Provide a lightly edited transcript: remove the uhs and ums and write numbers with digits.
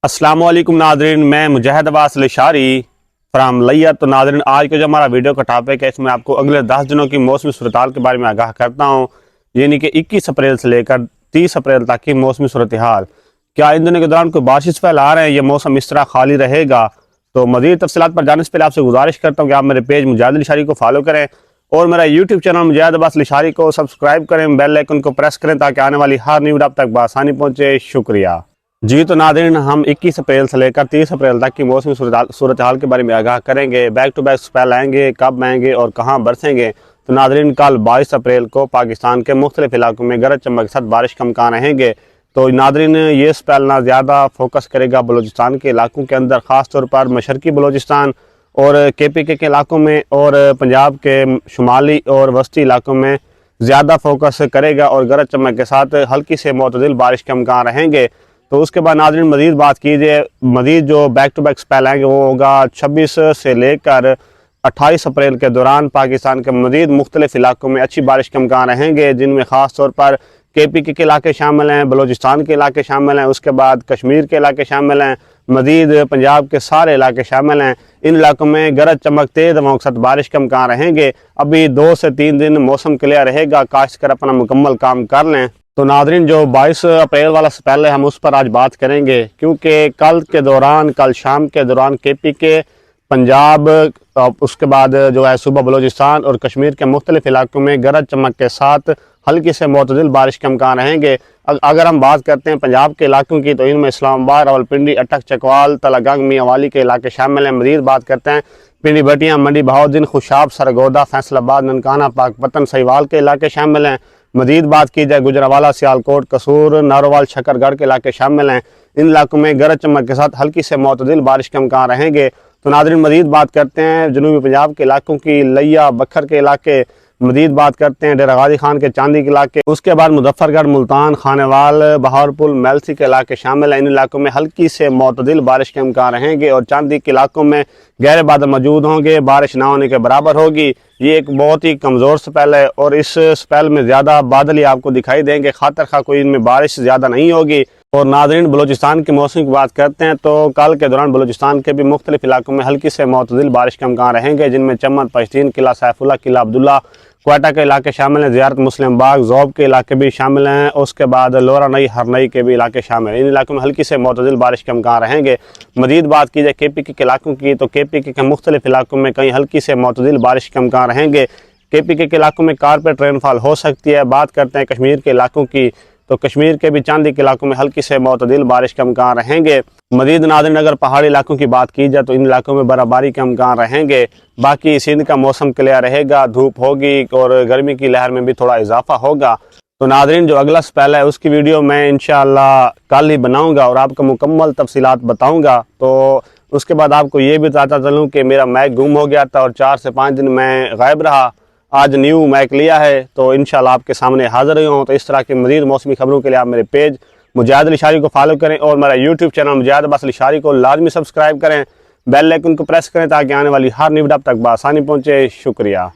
अस्सलाम वालेकुम नाज़रीन, मैं मुजाहिद अब्बास लिशारी फ्राम लिया। तो नाज़रीन, आज का जो हमारा वीडियो का टॉपिक है, इसमें आपको अगले 10 दिनों की मौसमी सूरत हाल के बारे में आगाह करता हूँ। यानी कि 21 अप्रैल से लेकर 30 अप्रैल तक की मौसमी सूरत हाल। क्या इन दिनों के दौरान कोई बारिश फैल आ रहे हैं, यह मौसम इस तरह खाली रहेगा? तो मज़ीद तफसीलात पर जाने से पहले आपसे गुजारिश करता हूँ कि आप मेरे पेज मुजाहिद लिशारी को फॉलो करें और मेरा यूट्यूब चैनल मुजाहिद अब्बास लिशारी को सब्सक्राइब करें, बेल आइकन को प्रेस करें ताकि आने वाली हर न्यू वीडियो आप तक बआसानी पहुँचे। शुक्रिया जी। तो नाज़रीन, हम 21 अप्रैल से लेकर 30 अप्रैल तक की मौसमी सूरत हाल के बारे में आगाह करेंगे। बैक टू बैक स्पेल आएंगे, कब आएंगे और कहाँ बरसेंगे। तो नाज़रीन, कल 22 अप्रैल को पाकिस्तान के मुख्तलिफ इलाकों में गरज चमक के साथ बारिश का इम्कान रहेंगे। तो नाज़रीन, ये स्पेल ना ज़्यादा फोकस करेगा बलूचिस्तान के इलाकों के अंदर, ख़ास तौर पर मशरकी बलूचिस्तान और KPK के इलाकों में, और पंजाब के शुमाली और वस्ती इलाकों में ज़्यादा फोकस करेगा और गरज चमक के साथ हल्की से मुतदिल बारिश के इम्कान रहेंगे। तो उसके बाद नाज़रीन मज़ीद बात कीजिए, मज़ीद जो बैक टू बैक स्पेल आएंगे वो होगा 26 से लेकर 28 अप्रैल के दौरान पाकिस्तान के मज़ीद मुख्तलिफ इलाकों में अच्छी बारिश के इम्कान रहेंगे, जिनमें ख़ास तौर पर KPK के इलाके शामिल हैं, बलूचिस्तान के इलाके शामिल हैं, उसके बाद कश्मीर के इलाके शामिल हैं, मज़ीद पंजाब के सारे इलाके शामिल हैं। इन इलाकों में गरज चमक तेज़ हवाओं के साथ बारिश का इम्कान रहेंगे। अभी 2 से 3 दिन मौसम क्लियर रहेगा, काश्तकार अपना मुकम्मल काम कर लें। तो नाज़रीन, जो 22 अप्रैल वाला स्पेल है हम उस पर आज बात करेंगे, क्योंकि कल शाम के दौरान KPK, पंजाब, उसके बाद जो है सुबह बलूचिस्तान और कश्मीर के मुख्तलिफ इलाकों में गरज चमक के साथ हल्की से मुतदिल बारिश के इम्कान रहेंगे। अगर हम बात करते हैं पंजाब के इलाकों की, तो इनमें इस्लामाबाद, रावलपिंडी, अटक, चकवाल, तलागंग, मियांवाली के इलाके शामिल हैं। मज़ीद बात करते हैं पिंडी बटियाँ, मंडी बहाउद्दीन, खुशाब, सरगोदा, फैसलाबाद, ननकाना, पाकपतन, सहीवाल के इलाके शामिल हैं। मज़ीद बात की जाए गुजरावाला, सियालकोट, कसूर, नारोवाल, शकरगढ़ के इलाके शामिल हैं। इन इलाकों में गरज चमक के साथ हल्की से मुतदिल बारिश के इम्कान रहेंगे। तो नाज़रीन मज़ीद बात करते हैं जनूबी पंजाब के इलाकों की, लिया, बखर के इलाके। मज़ीद बात करते हैं डेरा गाजी खान के चांदी के इलाके, उसके बाद मुजफ्फरगढ़, मुल्तान, खानेवाल, बहारपुर, मेलसी के इलाके शामिल हैं। इन इलाकों में हल्की से मुतदिल बारिश के इम्कान रहेंगे और चांदी के इलाकों में गहरे बादल मौजूद होंगे, बारिश ना होने के बराबर होगी। ये एक बहुत ही कमज़ोर स्पेल है और इस स्पेल में ज़्यादा बादल ही आपको दिखाई देंगे, खातर खा कोई इनमें बारिश ज़्यादा नहीं होगी। और नाज़रीन, बलूचिस्तान के मौसम की बात करते हैं, तो कल के दौरान बलूचिस्तान के भी मुख्तलिफ इलाकों में हल्की से मुतदिल बारिश का इम्कान रहेंगे, जिनमें चमन, पश्तीन किला, सैफुल्ला किला, अब्दुल्ला, क्वेटा के इलाके शामिल हैं, ज़ियारत मुस्लिम बाग, ज़ौब के इलाके भी शामिल हैं, उसके बाद लोरा नई, हरनई के भी इलाके शामिल हैं। इन इलाकों में हल्की से मुतदिल बारिश के इम्कान रहेंगे। मज़ीद बात की जाए KPK के इलाकों की, तो KPK के मुख्तलिफ इलाकों में कहीं हल्की से मुतदिल बारिश के इम्कान रहेंगे। KPK के इलाकों में कारपेट रेनफॉल हो सकती है। बात करते हैं कश्मीर के इलाकों की, तो कश्मीर के भी चांदी के इलाकों में हल्की से मुतदिल बारिश का इम्कान रहेंगे। मज़ीद नाज़रीन, अगर पहाड़ी इलाकों की बात की जाए तो इन इलाकों में बर्फ़बारी का इम्कान रहेंगे। बाकी सिंध का मौसम क्लियर रहेगा, धूप होगी और गर्मी की लहर में भी थोड़ा इजाफा होगा। तो नाज़रीन, जो अगला स्पेल है उसकी वीडियो मैं इंशाअल्लाह कल ही बनाऊँगा और आपको मुकम्मल तफसीलात बताऊँगा। तो उसके बाद आपको ये भी बताता चलूँ कि मेरा मैक गुम हो गया था और 4 से 5 दिन मैं गायब रहा। आज न्यू मैक लिया है, तो इंशाल्लाह आपके सामने हाज़िर ही हूँ। तो इस तरह की मज़ीद मौसमी खबरों के लिए आप मेरे पेज मुजाहिद लिशारी को फॉलो करें और मेरा यूट्यूब चैनल मुजाहिद अब्बास लिशारी को लाजमी सब्सक्राइब करें, बेल आइकन को प्रेस करें ताकि आने वाली हर न्यू वीडियो आप तक बआसानी पहुँचे। शुक्रिया।